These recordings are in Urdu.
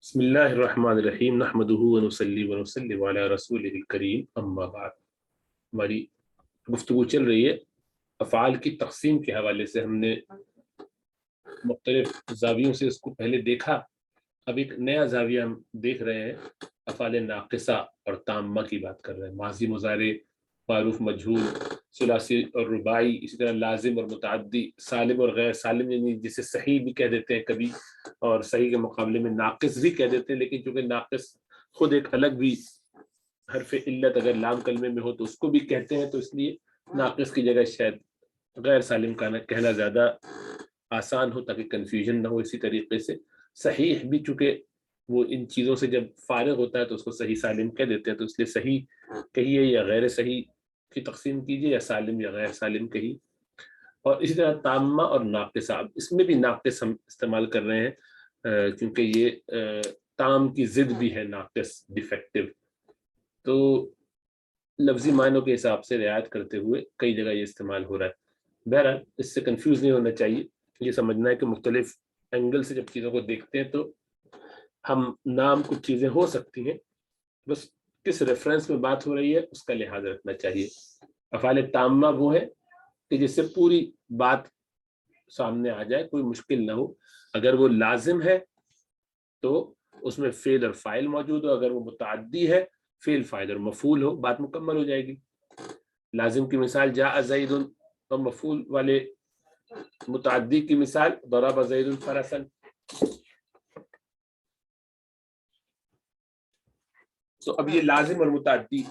بسم اللہ الرحمن الرحیم نحمدہ ونصلی ونسلم علی رسولہ الکریم اما بعد۔ ہماری گفتگو چل رہی ہے افعال کی تقسیم کے حوالے سے۔ ہم نے مختلف زاویوں سے اس کو پہلے دیکھا، اب ایک نیا زاویہ ہم دیکھ رہے ہیں، افعال ناقصہ اور تامہ کی بات کر رہے ہیں۔ ماضی، مضارع، معروف، مجہول، ثلاثی اور رباعی، اسی طرح لازم اور متعدی، سالم اور غیر سالم، یعنی جسے صحیح بھی کہہ دیتے ہیں کبھی، اور صحیح کے مقابلے میں ناقص بھی کہہ دیتے ہیں، لیکن چونکہ ناقص خود ایک الگ بھی حرف علت اگر لام کلمے میں ہو تو اس کو بھی کہتے ہیں، تو اس لیے ناقص کی جگہ شاید غیر سالم کا کہنا زیادہ آسان ہو تاکہ کنفیوژن نہ ہو۔ اسی طریقے سے صحیح بھی چونکہ وہ ان چیزوں سے جب فارغ ہوتا ہے تو اس کو صحیح سالم کہہ دیتے ہیں، تو اس لیے صحیح کہیے یا غیر صحیح کی تقسیم کیجیے، یا سالم یا غیر سالم کہیے۔ اور اسی طرح تامہ اور ناقصہ، اس میں بھی ناقص ہم استعمال کر رہے ہیں کیونکہ یہ تام کی ضد بھی ہے ناقص، ڈیفیکٹو، تو لفظی معنوں کے حساب سے رعایت کرتے ہوئے کئی جگہ یہ استعمال ہو رہا ہے۔ بہرحال اس سے کنفیوز نہیں ہونا چاہیے، یہ سمجھنا ہے کہ مختلف اینگل سے جب چیزوں کو دیکھتے ہیں تو ہم نام کچھ چیزیں ہو سکتی ہیں، بس کس ریفرنس میں بات ہو رہی ہے اس کا لحاظ رکھنا چاہیے۔ افعال تامہ وہ ہے کہ جس سے پوری بات سامنے آ جائے، کوئی مشکل نہ ہو۔ اگر وہ لازم ہے تو اس میں فعل اور فاعل موجود ہو، اگر وہ متعدی ہے فعل، فاعل اور مفعول ہو، بات مکمل ہو جائے گی۔ لازم کی مثال جاء زید، اور مفعول والے متعدی کی مثال ضرب زید فرسا۔ تو اب یہ لازم اور متعدی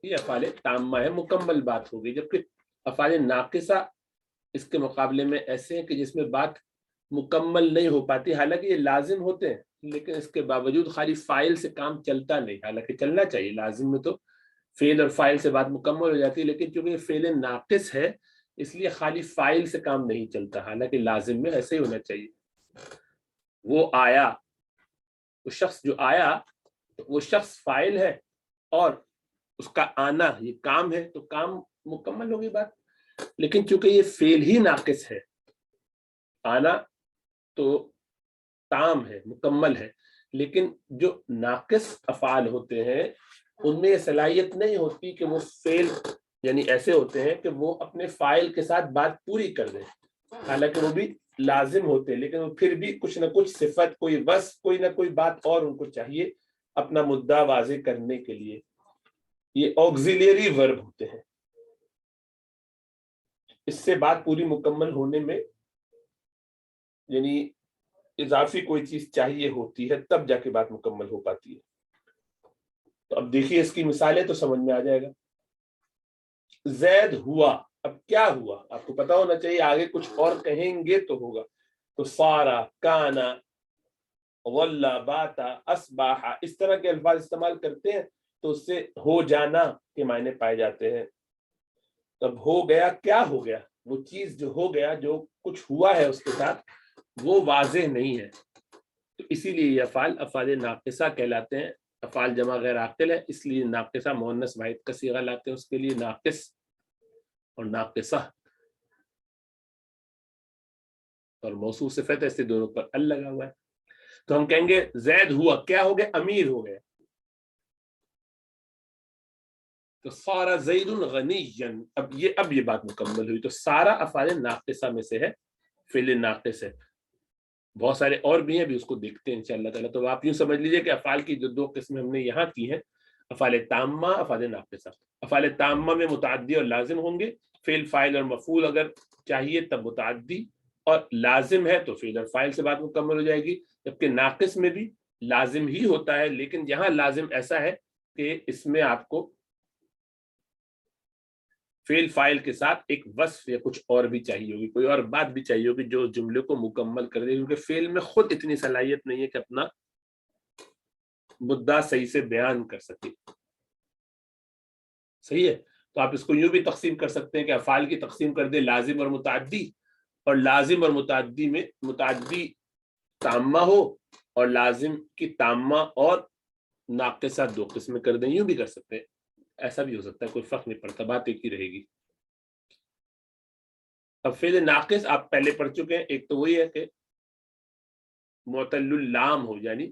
یہ افعال تامہ ہے، مکمل بات ہو گئی۔ جبکہ افعال ناقصہ اس کے مقابلے میں ایسے ہیں کہ جس میں بات مکمل نہیں ہو پاتی، حالانکہ یہ لازم ہوتے ہیں لیکن اس کے باوجود خالی فاعل سے کام چلتا نہیں، حالانکہ چلنا چاہیے۔ لازم میں تو فعل اور فاعل سے بات مکمل ہو جاتی ہے، لیکن چونکہ یہ فعل ناقص ہے اس لیے خالی فاعل سے کام نہیں چلتا، حالانکہ لازم میں ایسے ہی ہونا چاہیے۔ وہ آیا، وہ شخص جو آیا، وہ شخص فاعل ہے اور اس کا آنا یہ کام ہے، تو کام مکمل ہوگی بات۔ لیکن چونکہ یہ فعل ہی ناقص ہے، آنا تو تام ہے، مکمل ہے، لیکن جو ناقص افعال ہوتے ہیں ان میں یہ صلاحیت نہیں ہوتی کہ وہ فعل، یعنی ایسے ہوتے ہیں کہ وہ اپنے فاعل کے ساتھ بات پوری کر دیں، حالانکہ وہ بھی لازم ہوتے ہیں، لیکن وہ پھر بھی کچھ نہ کچھ صفت، کوئی وصف، کوئی نہ کوئی بات اور ان کو چاہیے اپنا مدعا واضح کرنے کے لیے۔ یہ آگزیلیری ورب ہوتے ہیں، اس سے بات پوری مکمل ہونے میں یعنی اضافی کوئی چیز چاہیے ہوتی ہے، تب جا کے بات مکمل ہو پاتی ہے۔ تو اب دیکھیے اس کی مثالیں تو سمجھ میں آ جائے گا۔ زید ہوا، اب کیا ہوا آپ کو پتا ہونا چاہیے، آگے کچھ اور کہیں گے تو ہوگا۔ تو سارا، کانا، ولا، باتا، اصباح، اس طرح کے الفاظ استعمال کرتے ہیں تو اس سے ہو جانا کے معنی پائے جاتے ہیں۔ تب ہو گیا، کیا ہو گیا؟ وہ چیز جو ہو گیا، جو کچھ ہوا ہے اس کے ساتھ، وہ واضح نہیں ہے، تو اسی لیے یہ افعال ناقصہ کہلاتے ہیں۔ افعال جمع غیر عاقل ہے، اس لیے ناقصہ مؤنث واحد کا صیغہ لاتے ہیں اس کے لیے، ناقص اور ناقصہ، اور موصوف صفت ہے، اس سے دونوں پر ال لگا ہوا ہے۔ تو ہم کہیں گے زید ہوا، کیا ہو گیا؟ امیر ہو گیا۔ تو سارا زید غنی، اب یہ بات مکمل ہوئی۔ تو سارا افعال ناقصہ میں سے ہے، فعل ناقص ہے۔ بہت سارے اور بھی ہیں، بھی اس کو دیکھتے ہیں انشاءاللہ تعالیٰ۔ تو آپ یوں سمجھ لیجئے کہ افعال کی جو دو قسمیں ہم نے یہاں کی ہیں، افعال تامہ، افعال ناقصہ۔ افعال تامہ میں متعدی اور لازم ہوں گے، فعل، فاعل اور مفعول اگر چاہیے تب متعدی، اور لازم ہے تو فعل اور فاعل سے بات مکمل ہو جائے گی۔ جبکہ ناقص میں بھی لازم ہی ہوتا ہے، لیکن یہاں لازم ایسا ہے کہ اس میں آپ کو فعل فاعل کے ساتھ ایک وصف یا کچھ اور بھی چاہیے ہوگی، کوئی اور بات بھی چاہیے ہوگی جو جملے کو مکمل کر دے، کیونکہ فعل میں خود اتنی صلاحیت نہیں ہے کہ اپنا مدعا صحیح سے بیان کر سکے۔ صحیح ہے، تو آپ اس کو یوں بھی تقسیم کر سکتے ہیں کہ افعال کی تقسیم کر دیں لازم اور متعدی، اور لازم اور متعدی میں متعدی تامہ ہو اور لازم کی تامہ اور ناقصہ دو قسمیں کر دیں، یوں بھی کر سکتے ہیں، ایسا بھی ہو سکتا ہے، کوئی فرق نہیں پڑتا، بات ایک ہی رہے گی۔ اب فعل ناقص آپ پہلے پڑھ چکے ہیں، ایک تو وہی ہے کہ معتل اللام ہو، یعنی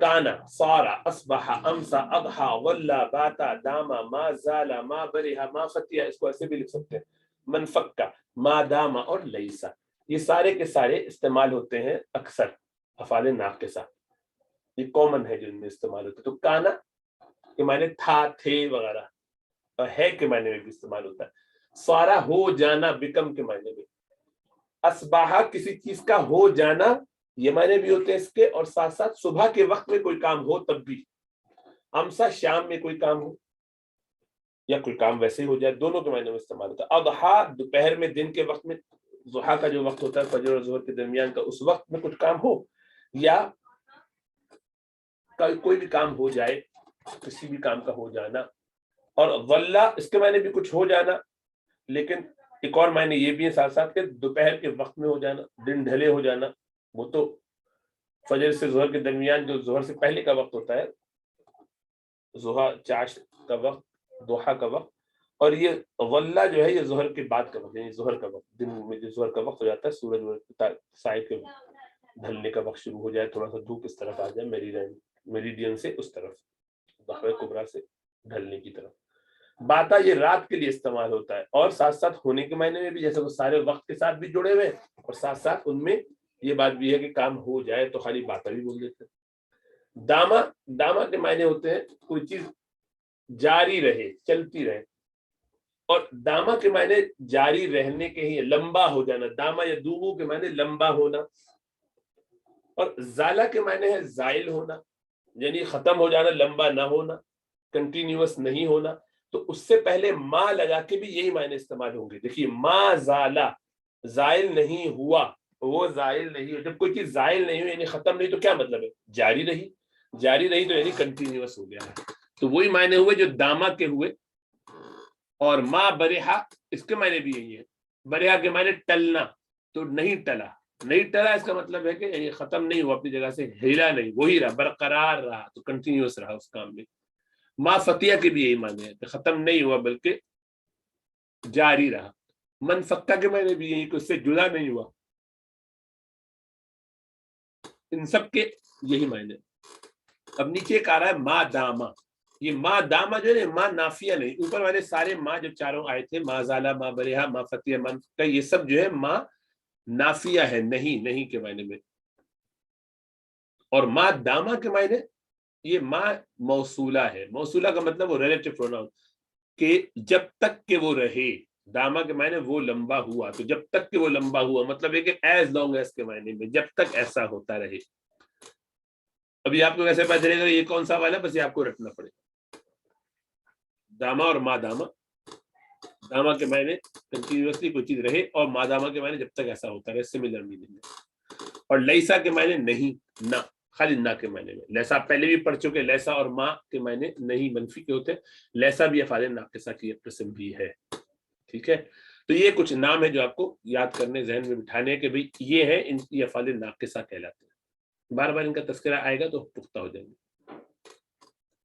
کانا، صارا، اصبح، امسا، اضحا، ظلا، باتا، داما، ما زالا، ما برہا، ما فتیا، اس کو ایسے بھی لکھ سکتے ہیں، من فکا، ما داما اور لیسا، یہ سارے کے سارے استعمال ہوتے ہیں اکثر افعال ناقصہ، یہ کامن ہے جو ان میں استعمال ہوتے ہیں. تو کانا کے معنی تھا، تھے وغیرہ، اور ہے کے معنی میں بھی استعمال ہوتا ہے. سارا ہو جانا، بکم کے معنی میں. اصباحا کسی چیز کا ہو جانا، یہ معنی بھی ہوتے ہیں اس کے، اور ساتھ ساتھ صبح کے وقت میں کوئی کام ہو تب بھی. امسا شام میں کوئی کام ہو یا کوئی کام ویسے ہی ہو جائے، دونوں کے معنی میں استعمال ہوتا ہے. اضحا دوپہر میں، دن کے وقت میں، ضحیٰ کا جو وقت ہوتا ہے فجر اور ظہر کے درمیان کا، اس وقت میں کچھ کام ہو، یا کوئی بھی کام ہو جائے، کسی بھی کام کا ہو جانا. اور ظلا اس کے معنی بھی کچھ ہو جانا، لیکن ایک اور معنی یہ بھی ہے ساتھ ساتھ کہ دوپہر کے وقت میں ہو جانا، دن ڈھلے ہو جانا. وہ تو فجر سے ظہر کے درمیان جو ظہر سے پہلے کا وقت ہوتا ہے، ضحیٰ چاش کا وقت، ضحیٰ کا وقت. اور یہ ظلا جو ہے یہ ظہر کے بعد کا وقت، یعنی ظہر کا وقت، دن میں جو ظہر کا وقت ہو جاتا ہے، سورج سائے کے ڈھلنے کا وقت شروع ہو جائے، تھوڑا سا دھوپ اس طرف آ جائے، میریڈین سے اس طرف، ضحیٰ کبریٰ سے ڈھلنے کی طرف. باتا یہ رات کے لیے استعمال ہوتا ہے، اور ساتھ ساتھ ہونے کے معنی میں بھی، جیسے وہ سارے وقت کے ساتھ بھی جڑے ہوئے، اور ساتھ ساتھ ان میں یہ بات بھی ہے کہ کام ہو جائے تو خالی باتا بھی بول دیتے ہیں. داما، داما کے معنی ہوتے ہیں کوئی چیز جاری رہے، چلتی رہے. اور داما کے معنی جاری رہنے کے ہی، لمبا ہو جانا. داما یا دوبو کے معنی لمبا ہونا. اور زالا کے معنی ہے زائل ہونا، یعنی ختم ہو جانا، لمبا نہ ہونا، کنٹینیوس نہیں ہونا. تو اس سے پہلے ما لگا کے بھی یہی معنی استعمال ہوں گے. دیکھیے ما زالا، زائل نہیں ہوا، وہ زائل نہیں ہوا. جب کوئی چیز زائل نہیں ہوئی یعنی ختم نہیں، تو کیا مطلب ہے؟ جاری رہی. جاری رہی تو یعنی کنٹینیوس ہو گیا ہے. تو وہی معنی ہوئے جو داما کے ہوئے. اور ما برہا اس کے معنی بھی یہی ہے. برہا کے معنی ٹلنا، تو نہیں ٹلا. نہیں ٹلا اس کا مطلب ہے کہ یعنی ختم نہیں ہوا، اپنی جگہ سے ہلا نہیں، وہی رہا، برقرار رہا، تو کنٹینیوس رہا اس کام میں. ما فتیہ کے بھی یہی معنی ہے کہ ختم نہیں ہوا بلکہ جاری رہا. من فکا کے معنی بھی یہی کہ اس سے جدا نہیں ہوا. ان سب کے یہی معنی. اب نیچے ایک آ رہا ہے ما داما. یہ ما داما جو ہے نا، ما نافیہ نہیں. اوپر والے سارے ما جو چاروں آئے تھے، ما زالا، ما برہا، ما فتیہ، من فکا، یہ سب جو ہے ما نافیہ ہے، نہیں، نہیں کے معنی میں. اور ما داما کے معنی یہ ما موصولہ ہے. موصولہ کا مطلب وہ ریلیٹو پروناؤن، کہ جب تک کہ وہ رہے. داما کے معنی وہ لمبا ہوا، تو جب تک کہ وہ لمبا ہوا مطلب ہے کہ ایز لانگ ایز کے معنی میں، جب تک ایسا ہوتا رہے. ابھی آپ کو کیسے پتا چلے گا یہ کون سا والا؟ بس یہ آپ کو رکھنا پڑے گا. داما اور ما داما. داما کے معنی کنٹینیوسلی کوئی چیز رہے، اور ما داما کے معنی جب تک ایسا ہوتا رہے، سملر میننگ ہے. اور لیسا کے معنی نہیں، نہ، خالی نہ کے معنی میں. لیسا پہلے بھی پڑھ چکے. لیسا اور ما کے معنی نہیں منفی کے ہوتے. لیسا بھی افعال ناقصہ کی ایک قسم بھی ہے. ٹھیک ہے. تو یہ کچھ نام ہے جو آپ کو یاد کرنے، ذہن میں بٹھانے کے بھئی یہ ہے، ان کی افعال ناقصہ کہلاتے ہیں. بار بار ان کا تذکرہ آئے گا تو پختہ ہو جائیں گے.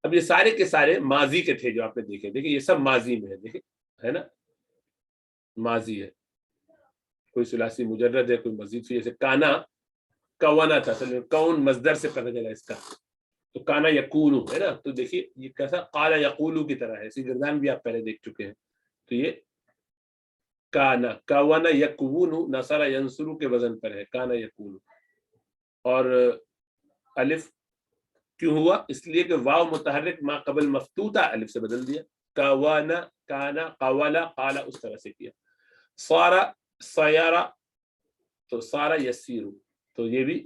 اب یہ سارے کے سارے ماضی کے تھے جو آپ نے دیکھے. دیکھیں یہ سب ماضی میں ہے، دیکھیں ہے نا، ماضی ہے. کوئی ثلاثی مجرد ہے، کوئی مزید سے، جیسے کانا کوانا تھا، اصل میں کون مصدر سے پتہ چلا اس کا. تو کانا یقولو ہے نا. تو دیکھیے یہ کیسا قال یقولو کی طرح ہے. اسی گردان بھی آپ پہلے دیکھ چکے ہیں. تو یہ کانا، کوانا یکونو، نصر ینصرو کے وزن پر ہے، کانا یکونو. اور الف کیوں ہوا؟ اس لیے کہ واو متحرک ما قبل مفتوحہ الف سے بدل دیا. کوانا، کانا، قوالا، قالا، اس طرح سے کیا. صارا، سیارا، تو سارا یسیرو، تو یہ بھی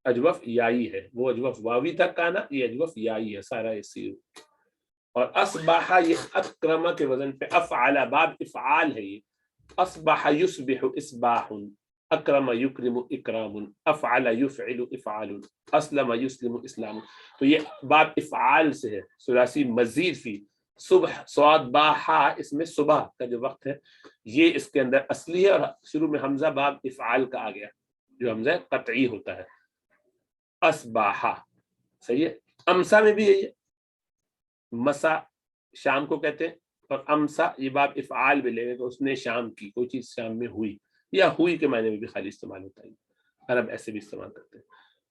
اجوف یائی ہے. وہ اجوف واوی تھا کانا، یہ اجوف یائی ہے، سارا یسیرو. اور اصبح یہ اکرمہ کے وزن پہ افعل، باب افعال ہے یہ. اصبح یصبح اصباح، اکرم یکرم اکرام، افعل یفعل افعال، اسلم یسلم اسلام. تو یہ باب افعال سے ہے. ثلاثی مزید فی صبح، صاد با ہا، اس میں صبح کا جو وقت ہے یہ اس کے اندر اصلی ہے، اور شروع میں حمزہ باب افعال کا آ گیا جو حمزہ قطعی ہوتا ہے. اصباح صحیح ہے. امسا میں بھی یہی ہے. مسا شام کو کہتے ہیں، اور امسا یہ باب افعال بھی لیں گے کہ اس نے شام کی، کوئی چیز شام میں ہوئی، یا ہوئی کے معنی میں بھی خالی استعمال ہوتا ہے. عرب ایسے بھی استعمال کرتے ہیں.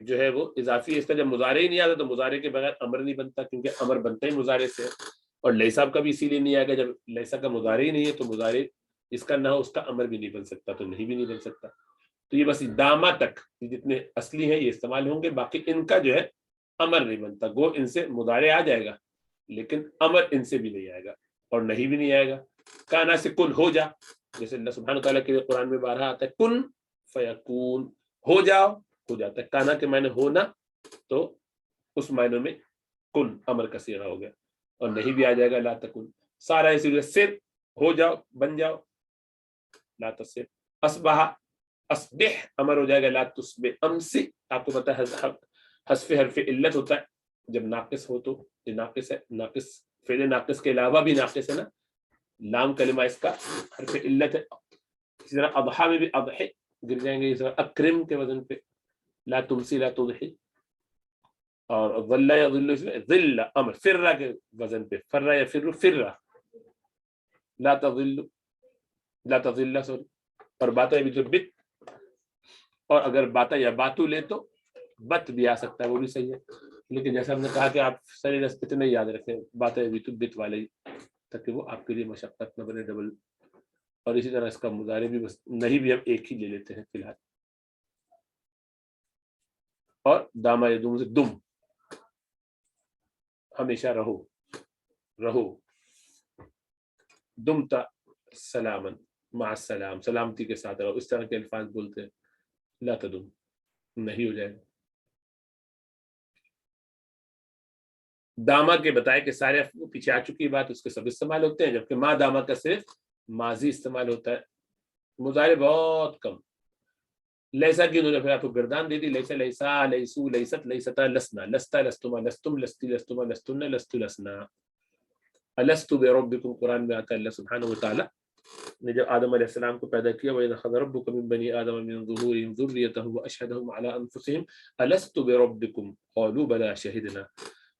جو ہے وہ اضافی ہے. اس کا جب مضارع ہی نہیں آتا تو مضارع کے بغیر امر نہیں بنتا, کیونکہ امر بنتا ہی مضارع سے ہے. اور لیسا کا بھی اسی لیے نہیں آئے گا, جب لیسا کا مضارع ہی نہیں ہے تو مضارع اس کا نہ ہو اس کا امر بھی نہیں بن سکتا, تو نہیں بھی نہیں بن سکتا. تو یہ بس داما تک جتنے اصلی ہیں یہ استعمال ہوں گے, باقی ان کا جو ہے امر نہیں بنتا. گو ان سے مضارع آ جائے گا لیکن امر ان سے بھی نہیں آئے گا اور نہیں بھی نہیں آئے گا. کانا سے کن ہو جا, جیسے اللہ سبحانہ تعالیٰ کے قرآن میں بارہا آتا ہے کن فیکون, ہو جاؤ, ہو جاتا ہے. کانا کے معنی ہونا, تو اس معنی میں کن امر کا صیغہ ہو گیا. اور نہیں بھی آ جائے گا لا تکن. سارا اسی صرف ہو جاؤ, بن جاؤ, لا تصر. اصبح اصبح امر ہو جائے گا لا تصبح امسی. آپ کو پتا ہے حذف حرف علت ہوتا ہے جب ناقص ہو, تو یہ ناقص ہے. ناقص فعل ناقص کے علاوہ بھی ناقص ہے نا, لام کلمہ اس کا حرف علت ہے. اسی طرح اضحیٰ میں بھی اضحی گر جائیں گے, اس طرح اکرم کے وزن پہ لا تمسی لا تضحی. اور ظل یظل ظل امر فرہ کے وزن پہ فرہ یفر فرہ لا تظل لا تظل سوری. اور باتا بھی جو بت, اور اگر باتا یا باتو لے تو بت بھی آ سکتا ہے, وہ بھی صحیح ہے. لیکن جیسا ہم نے کہا کہ آپ سری رس اتنے یاد رکھیں باتا بھی تو بت والے, تاکہ وہ آپ کے لیے مشقت نہ بنے ڈبل. اور اسی طرح اس کا مضارع بھی بس نہیں بھی ہم ایک ہی لے لیتے ہیں فی الحال. اور داما یدوم سے دم, ہمیشہ رہو, رہو. دمتا سلامن مع السلام, سلامتی کے ساتھ رہو. اس طرح کے الفاظ بولتے ہیں. لا تدم نہیں ہو جائے گا. داما کے بتائے کہ سارے پیچھے آ چکی بات, اس کے سب استعمال ہوتے ہیں, جبکہ ما داما کا صرف ماضی استعمال ہوتا ہے, مضارع بہت کم. لیسا کی انہوں نے پھر آپ کو گردان دے دی, لیسا لیسا لیسو لیست لیستا لسنا لستا لستما لستم لستی لستما لستن لست لسنا. الست بربکم قرآن میں آتا ہے اللہ سبحانہ وتعالی نے جب آدم علیہ السلام کو پیدا کیا, وَإِذْ أَخَذَ رَبُّكَ مِن بَنِي آدَمَ مِن ظُهُورِهِمْ ذُرِّيَّتَهُمْ وَأَشْهَدَهُمْ عَلَىٰ أَنفُسِهِمْ أَلَسْتُ بِرَبِّكُمْ قَالُوا بَلَىٰ شَهِدْنَا.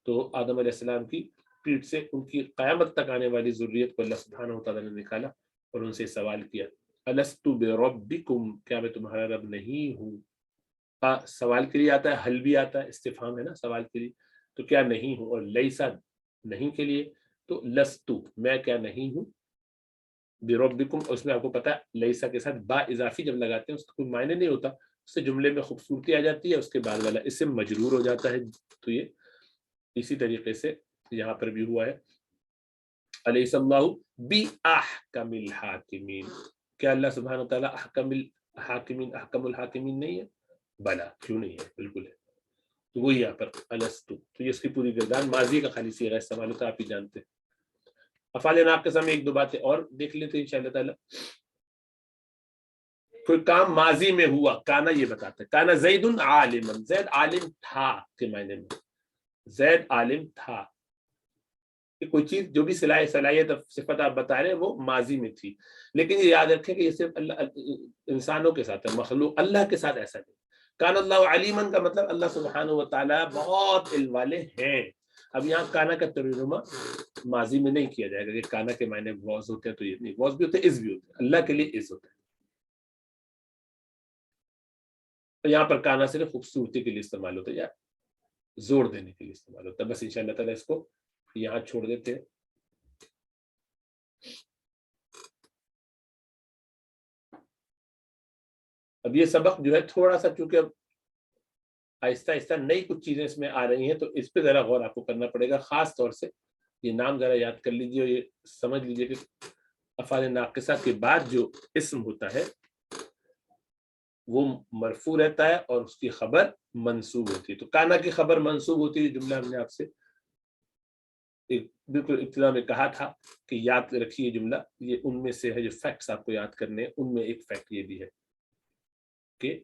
تو آدم علیہ السلام کی پیٹ سے ان کی قیامت تک آنے والی ذریت کو اللہ سبحانہ وتعالی نے نکالا اور ان سے سوال کیا, الست بربکم, کیا میں تمہارا رب نہیں ہوں. سوال کے لیے آتا ہے, حل بھی آتا ہے, استفہام ہے نا سوال کے لیے, تو کیا نہیں ہوں. اور لیسا نہیں کے لیے, تو لستو میں کیا نہیں ہوں. بربکم, اس میں آپ کو پتا ہے لیسا کے ساتھ با اضافی جب لگاتے ہیں اس کا کوئی معنی نہیں ہوتا, اس سے جملے میں خوبصورتی آ جاتی ہے, اس کے بعد والا اس سے مجرور ہو جاتا ہے. تو یہ اسی طریقے سے یہاں پر بھی ہوا ہے. الیس اللہ باحکم الحاکمین, کیا اللہ سبحانہ وتعالی احکم الحاکمین احکم الحاکمین نہیں ہے؟ بلا, کیوں نہیں ہے, بالکل ہے. تو وہی یہاں پر الستو, تو یہ اس کی پوری گردان ماضی کا خالی صیغہ استعمال ہوتا ہے, آپ ہی جانتے ہیں. افعال ناقصہ میں ایک دو باتیں اور دیکھ لیتے ہیں انشاءاللہ تعالی. کوئی کام ماضی میں ہوا, کانا یہ بتاتا ہے, کانا زید عالما, زید عالم تھا کے معنی میں, زید عالم تھا. کہ کوئی چیز جو بھی صلاحیت صفت آپ بتا رہے ہیں وہ ماضی میں تھی, لیکن یہ یاد رکھیں کہ یہ صرف اللہ انسانوں کے ساتھ ہے, مخلوق اللہ کے ساتھ ایسا نہیں. کان اللہ علیمن کا مطلب اللہ سبحانہ و تعالیٰ بہت علم والے ہیں. اب یہاں کانا کا ترجمہ ماضی میں نہیں کیا جائے گا کہ کانا کے معنی واز ہوتے ہیں, تو یہ نہیں, واز بھی ہوتے ہیں, از بھی ہوتے ہیں, اللہ کے لیے از ہوتا ہے. تو یہاں پر کانا صرف خوبصورتی کے لیے استعمال ہوتا ہے یا زور دینے کے لیے استعمال ہوتا ہے. بس انشاءاللہ تعالیٰ اس کو یہاں چھوڑ دیتے ہیں. اب یہ سبق جو ہے تھوڑا سا, چونکہ اب آہستہ آہستہ نئی کچھ چیزیں اس میں آ رہی ہیں, تو اس پہ ذرا غور آپ کو کرنا پڑے گا. خاص طور سے یہ نام ذرا یاد کر لیجیے اور یہ سمجھ لیجیے کہ افعال ناقصہ کے بعد جو اسم ہوتا ہے وہ مرفوع رہتا ہے اور اس کی خبر منصوب ہوتی ہے. تو کانا کی خبر منصوب ہوتی ہے, جملہ ہم نے آپ سے بالکل ابتدا میں کہا تھا کہ یاد رکھیے جملہ, یہ ان میں سے ہے جو فیکٹس آپ کو یاد کرنے ہیں. ان میں ایک فیکٹ یہ بھی ہے کہ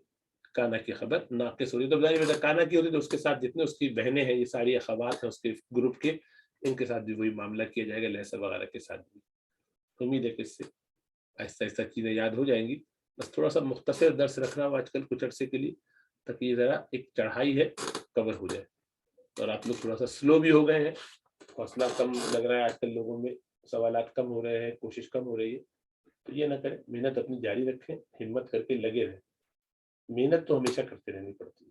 کانا کی خبر ناقص ہوتی ہے. تو بظاہر کانا کی ہوتی ہے تو اس کے ساتھ جتنے اس کی بہنیں ہیں, یہ ساری اخوات ہیں اس کے گروپ کے, ان کے ساتھ بھی وہی معاملہ کیا جائے گا, لہسا وغیرہ کے ساتھ بھی. امید ہے کہ اس سے آہستہ آہستہ چیزیں یاد ہو جائیں گی. بس تھوڑا سا مختصر درس رکھ رہا ہوں آج کل کچھ عرصے کے لیے, تاکہ یہ ذرا ایک چڑھائی ہے کور ہو جائے. اور آپ لوگ تھوڑا سا سلو بھی ہو گئے ہیں, حوصلہ کم لگ رہا ہے آج کل لوگوں میں, سوالات کم ہو رہے ہیں, کوشش کم ہو رہی ہے. تو یہ نہ کریں, محنت اپنی جاری رکھیں, ہمت کر کے لگے رہیں. محنت تو ہمیشہ کرتے رہنی پڑتی ہے,